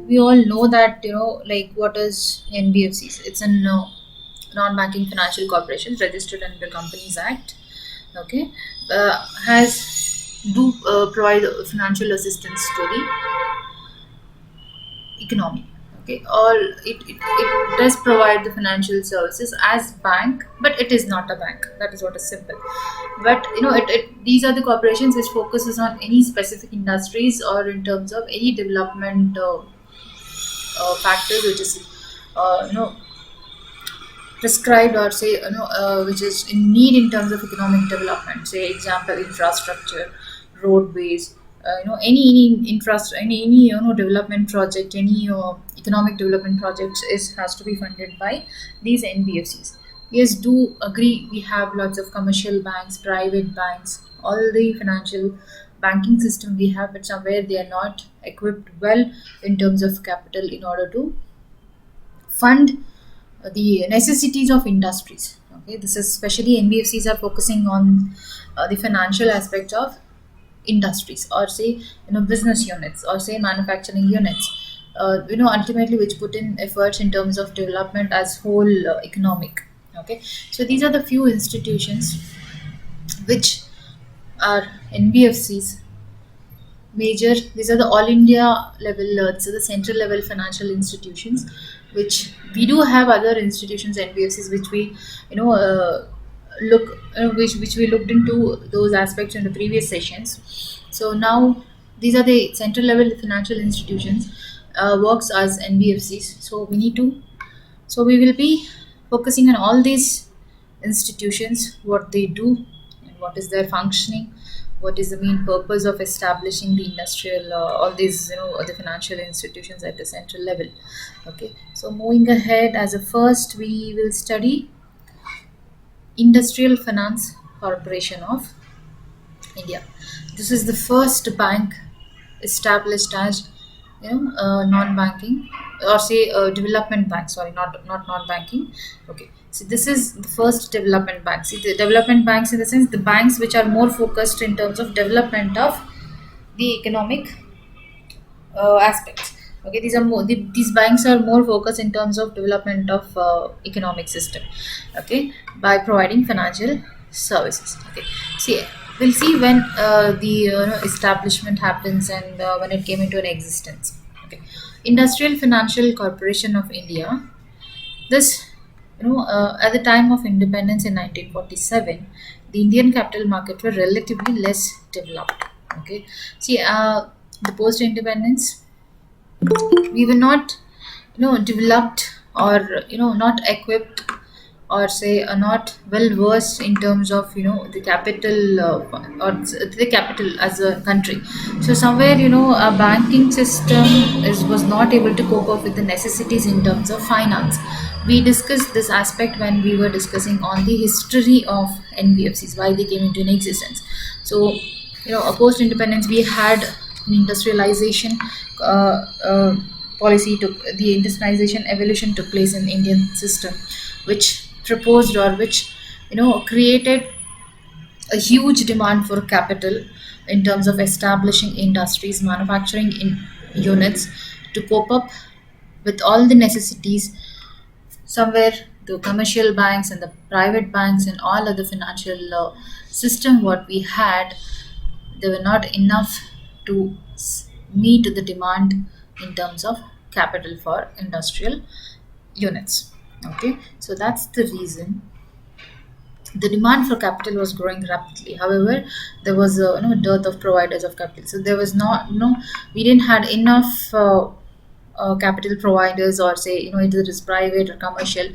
we all know that, like, what is NBFCs? It's a non-banking financial corporation registered under the Companies Act. Okay, has do provide financial assistance to the economy. Okay, it does provide the financial services as bank, but it is not a bank. That is what is simple. But these are the corporations which focuses on any specific industries or in terms of any development factors which is prescribed, or say which is in need in terms of economic development. Say example, infrastructure, roadways, any infrastructure, any development project, any economic development projects is has to be funded by these NBFCs. Yes, do agree, we have lots of commercial banks, private banks, all the financial banking system we have, but somewhere they are not equipped well in terms of capital in order to fund the necessities of industries. Okay, this is especially NBFCs are focusing on the financial aspect of industries, or say business units, or say manufacturing units. Ultimately, which put in efforts in terms of development as whole economic. Okay, so these are the few institutions which are NBFCs major. These are the all India level, so the central level financial institutions, which we do have other institutions, NBFCs, which we you know look which we looked into those aspects in the previous sessions. So now these are the central level financial institutions, works as NBFCs. So we will be focusing on all these institutions, what they do, and what is their functioning, what is the main purpose of establishing the industrial, all these, the financial institutions at the central level. Okay, so moving ahead, as a first, we will study Industrial Finance Corporation of India. This is the first bank established as non-banking, or say development bank. Sorry, not non-banking. Okay, so this is the first development bank. See, the development banks, in the sense, the banks which are more focused in terms of development of the economic aspects. Okay, these banks are more focused in terms of development of economic system. Okay, by providing financial services. Okay, see, we'll see when the establishment happens, and when it came into an existence. Okay, Industrial Financial Corporation of India. This, at the time of independence in 1947, the Indian capital market were relatively less developed. Okay, see, the post independence, we were not developed, or not equipped, or say not well versed in terms of the capital, the capital as a country. So somewhere, a banking system was not able to cope up with the necessities in terms of finance. We discussed this aspect when we were discussing on the history of NBFCs, why they came into an existence. So post independence, we had an industrialization policy took the industrialization evolution took place in Indian system, which proposed, or which created a huge demand for capital in terms of establishing industries, manufacturing units, to cope up with all the necessities. Somewhere the commercial banks and the private banks and all other financial system what we had, they were not enough to meet the demand in terms of capital for industrial units. Okay, so that's the reason the demand for capital was growing rapidly. However, there was a dearth of providers of capital. So there was not we didn't had enough capital providers, or say either it is private or commercial.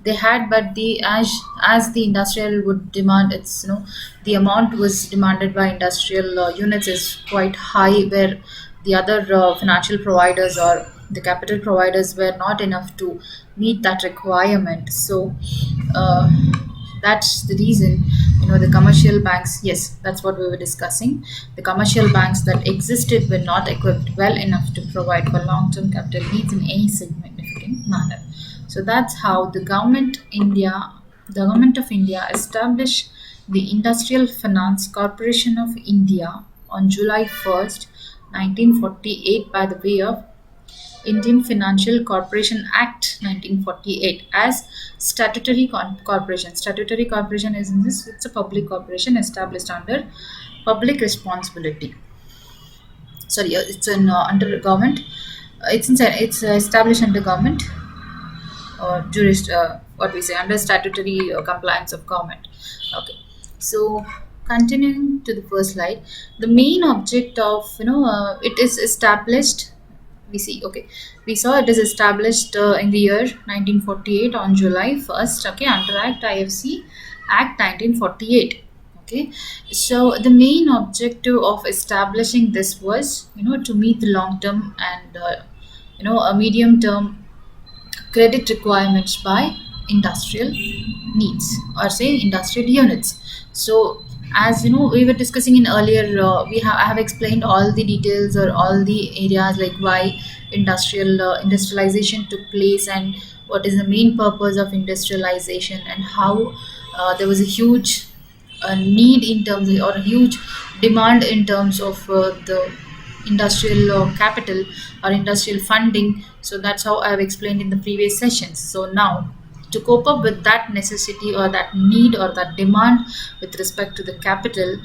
They had, but the as the industrial would demand, it's the amount was demanded by industrial units is quite high, where the other financial providers or the capital providers were not enough to meet that requirement. So uh, that's the reason the commercial banks, yes, that's what we were discussing. The commercial banks that existed were not equipped well enough to provide for long-term capital needs in any significant manner. So that's how the government of India established the Industrial Finance Corporation of India on July 1st, 1948, by the way of Indian Financial Corporation Act 1948 as statutory corporation. Statutory corporation is in this, it's a public corporation established under public responsibility. Sorry, it's in under government. It's established under government what we say under statutory compliance of government. Okay, so continuing to the first slide, the main object of it is established. We see, okay, we saw it is established in the year 1948 on July 1st. Okay, under Act IFC Act 1948. Okay, so the main objective of establishing this was to meet the long term and a medium term credit requirements by industrial needs, or say industrial units. So as we were discussing in earlier, I have explained all the details or all the areas like why industrialization took place and what is the main purpose of industrialization, and how there was a huge need in terms of, or a huge demand in terms of the industrial capital or industrial funding. So that's how I've explained in the previous sessions. So now, to cope up with that necessity or that need or that demand with respect to the capital,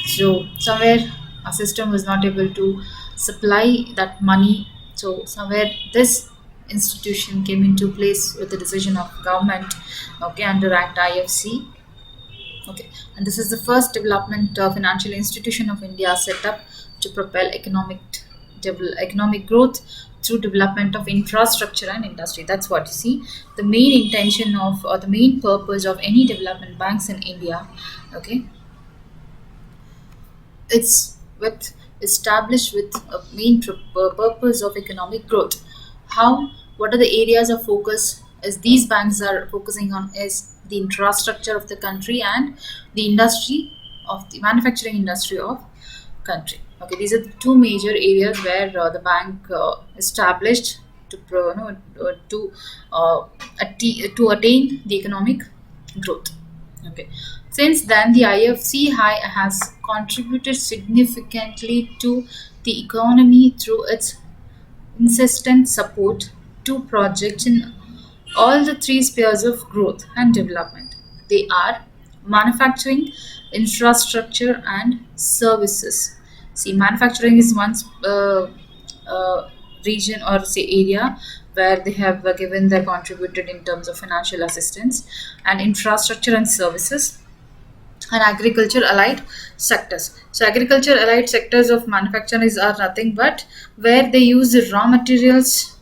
so somewhere our system was not able to supply that money. So somewhere this institution came into place with the decision of government, okay, under Act IFC. Okay, and this is the first development financial institution of India set up to propel economic growth through development of infrastructure and industry. That's what you see. The main intention of, or the main purpose of any development banks in India, okay, it's with established with a main purpose of economic growth. How, what are the areas of focus as these banks are focusing on is the infrastructure of the country and the industry of the manufacturing industry of country. Okay, these are the two major areas where the bank established to to attain the economic growth. Okay, since then the IFC has contributed significantly to the economy through its insistent support to projects in all the three spheres of growth and development. They are manufacturing, infrastructure, and services. See, manufacturing is one region or say area where they have given their contributed in terms of financial assistance, and infrastructure and services, and agriculture allied sectors. So agriculture allied sectors of manufacturing are nothing but where they use the raw materials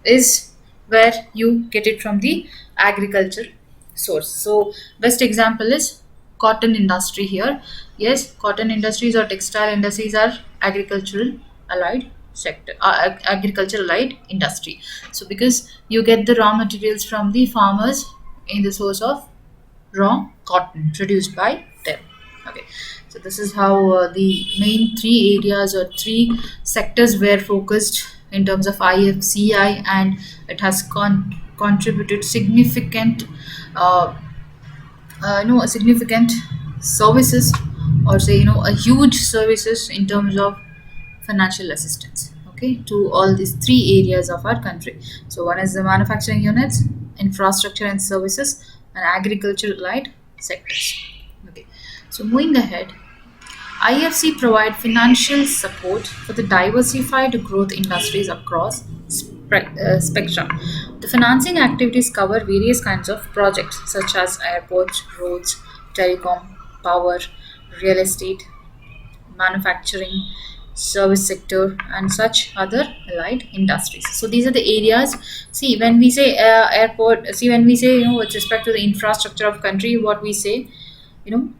is where you get it from the agriculture source. So best example is cotton industry here. Yes, cotton industries or textile industries are agricultural allied sector, agriculture allied industry. So because you get the raw materials from the farmers in the source of raw cotton produced by them. Okay, so this is how the main three areas or three sectors were focused in terms of IFCI, and it has contributed significant uh, significant services, or say a huge services in terms of financial assistance, okay, to all these three areas of our country. So one is the manufacturing units, infrastructure and services, and agriculture allied sectors. Okay, so moving ahead, IFC provide financial support for the diversified growth industries across spectrum. The financing activities cover various kinds of projects such as airports, roads, telecom, power, real estate, manufacturing, service sector, and such other allied industries. So these are the areas. See, when we say airport, see, when we say with respect to the infrastructure of country, what we say, you know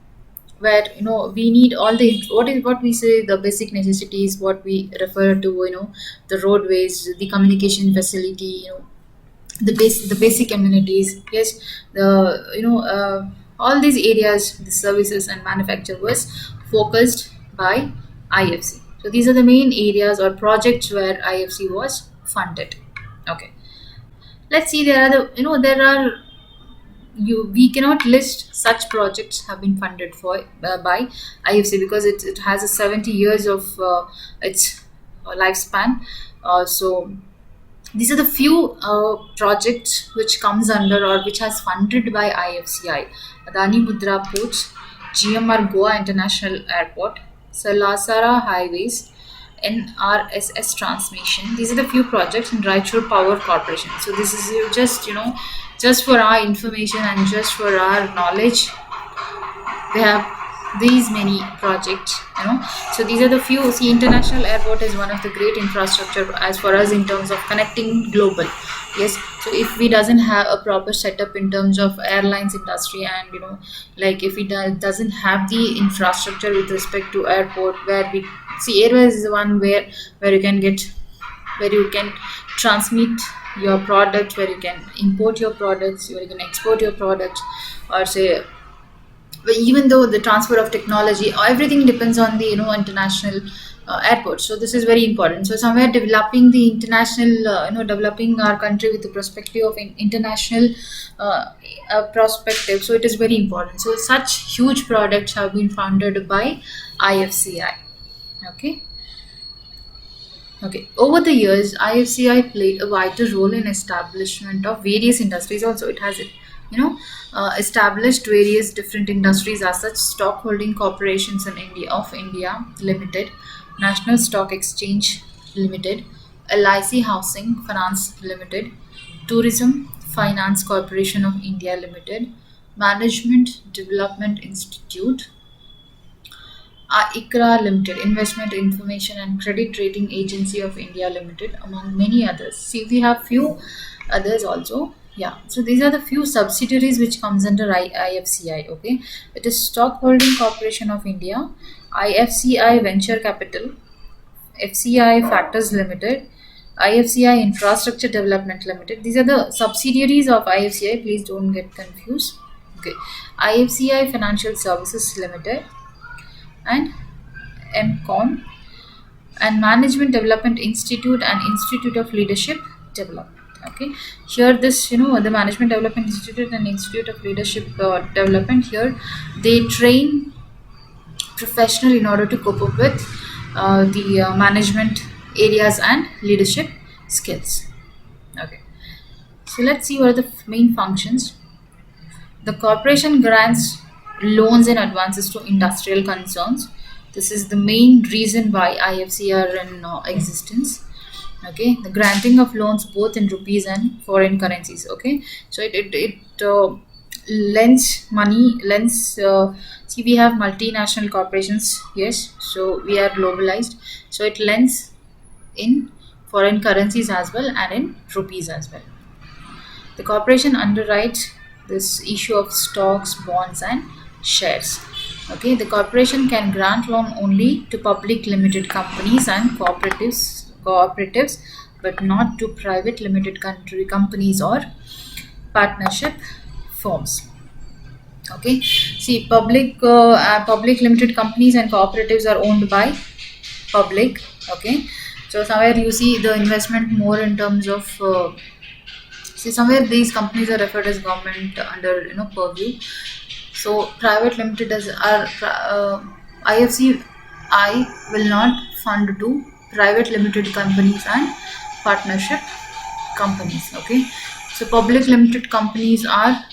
where we need all the, what we say, the basic necessities, what we refer to, the roadways, the communication facility, the basic amenities. Yes, the all these areas, the services and manufacture was focused by IFC. So these are the main areas or projects where IFC was funded. Okay, let's see, there are the there are, we cannot list such projects have been funded for by IFC because it has a 70 years of its lifespan. So These are the few projects which comes under or which has funded by IFCI. Adani Mudra Ports, GMR Goa International Airport, Salasara Highways, NRSS Transmission. These are the few projects in Raichur Power Corporation. So this is just just for our information and just for our knowledge, they have these many projects. So these are the few. See, international airport is one of the great infrastructure as for us in terms of connecting global. Yes, so if we doesn't have a proper setup in terms of airlines industry, and like if it doesn't have the infrastructure with respect to airport, where we see airways is the one where you can get, where you can transmit your product, where you can import your products, where you can export your products, or say, but even though the transfer of technology, everything depends on the international airports. So this is very important. So somewhere developing the international, developing our country with the perspective of international uh, perspective. So it is very important. So such huge products have been funded by IFCI. Okay. Okay. Over the years, IFCI played a vital role in establishment of various industries. Also, it has, established various different industries as such: stockholding corporations in India Limited, National Stock Exchange Limited, LIC Housing Finance Limited, Tourism Finance Corporation of India Limited, Management Development Institute, ICRA Limited, Investment Information and Credit Rating Agency of India Limited, among many others. See, we have few others also. Yeah, so these are the few subsidiaries which comes under IFCI. Okay, it is Stockholding Corporation of India, IFCI Venture Capital, FCI Factors Limited, IFCI Infrastructure Development Limited. These are the subsidiaries of IFCI. Please don't get confused. Okay, IFCI Financial Services Limited, and MCON, and Management Development Institute and Institute of Leadership Development. Okay, here this the Management Development Institute and Institute of Leadership Development, here they train professional in order to cope up with the management areas and leadership skills. Okay, so let's see what are the main functions. The corporation grants loans and advances to industrial concerns. This is the main reason why IFC are in existence. Okay, the granting of loans both in rupees and foreign currencies. Okay, so it lends money, lends. See, we have multinational corporations. Yes, so we are globalized. So it lends in foreign currencies as well and in rupees as well. The corporation underwrites this issue of stocks, bonds, and shares. Okay, the corporation can grant loan only to public limited companies and cooperatives, but not to private limited country companies or partnership firms. Okay, see, public limited companies and cooperatives are owned by public. Okay, so somewhere you see the investment more in terms of. See, somewhere these companies are referred as government under purview. So private limited as are IFCI will not fund to private limited companies and partnership companies. Okay, so public limited companies are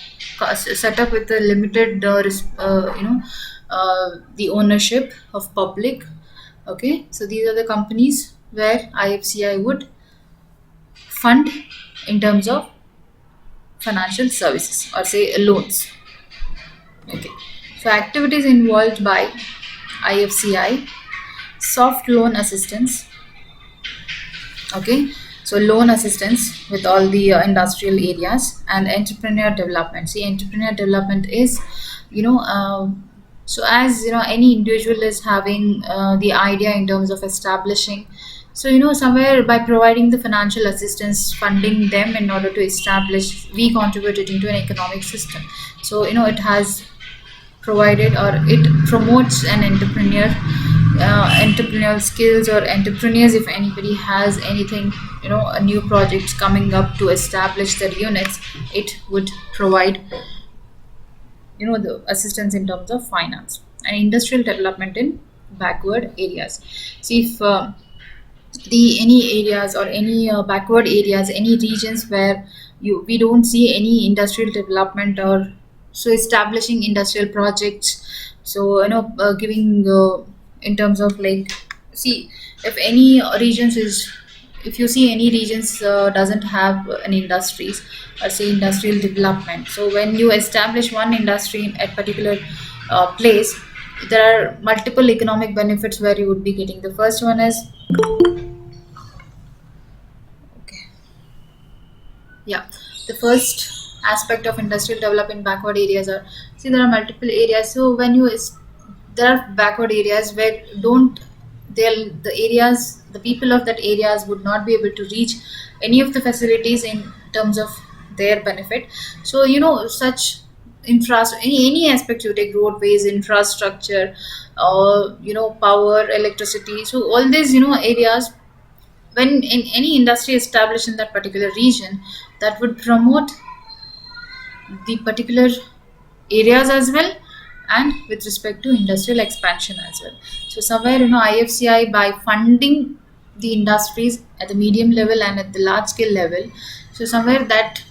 set up with a limited the ownership of public. Okay, so these are the companies where IFCI would fund in terms of financial services or say loans. Okay, so activities involved by IFCI: soft loan assistance. Okay, so loan assistance with all the industrial areas, and entrepreneur development. See, entrepreneur development is so as any individual is having the idea in terms of establishing, so somewhere by providing the financial assistance, funding them in order to establish, we contributed into an economic system. So it has provided, or it promotes an entrepreneurial skills or entrepreneurs. If anybody has anything, a new project coming up to establish their units, it would provide the assistance in terms of finance and industrial development in backward areas. See, if the any areas or any backward areas, any regions where we don't see any industrial development, or so establishing industrial projects. So giving in terms of like, see, if any regions is, if you see any regions doesn't have an industries or say industrial development, so when you establish one industry in a particular place, there are multiple economic benefits where you would be getting. The first one is, okay, yeah, the first aspect of industrial development backward areas are, see, there are multiple areas. So when you there are backward areas where don't, they'll, the areas, the people of that areas would not be able to reach any of the facilities in terms of their benefit. So such any aspect you take, roadways, infrastructure, or power, electricity, so all these areas, when in any industry established in that particular region, that would promote the particular areas as well, and with respect to industrial expansion as well. So somewhere IFCI, by funding the industries at the medium level and at the large scale level, so somewhere that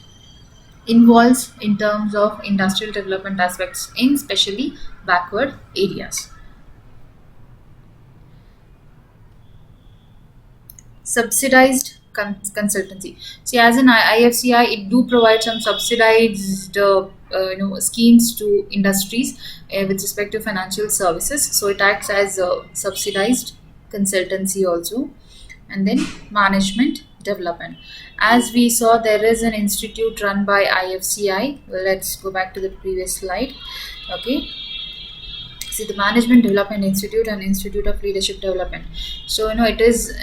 involves in terms of industrial development aspects in especially backward areas. Subsidized consultancy. See, as in IFCI, it do provide some subsidized schemes to industries with respect to financial services. So it acts as a subsidized consultancy also. And then management development. As we saw, there is an institute run by IFCI. Well, let's go back to the previous slide. Okay, see, the Management Development Institute and Institute of Leadership Development. So it is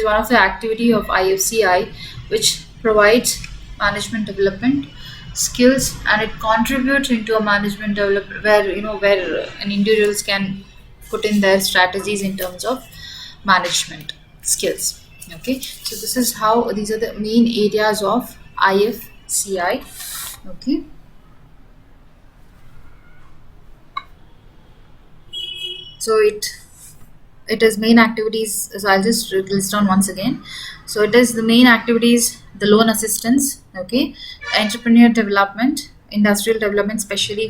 one of the activity of IFCI, which provides management development skills, and it contributes into a management development where where an individuals can put in their strategies in terms of management skills. Okay, so this is how, these are the main areas of IFCI. Okay, so it is main activities. So I'll just list down once again. So it is the main activities: the loan assistance, okay, entrepreneur development, industrial development, especially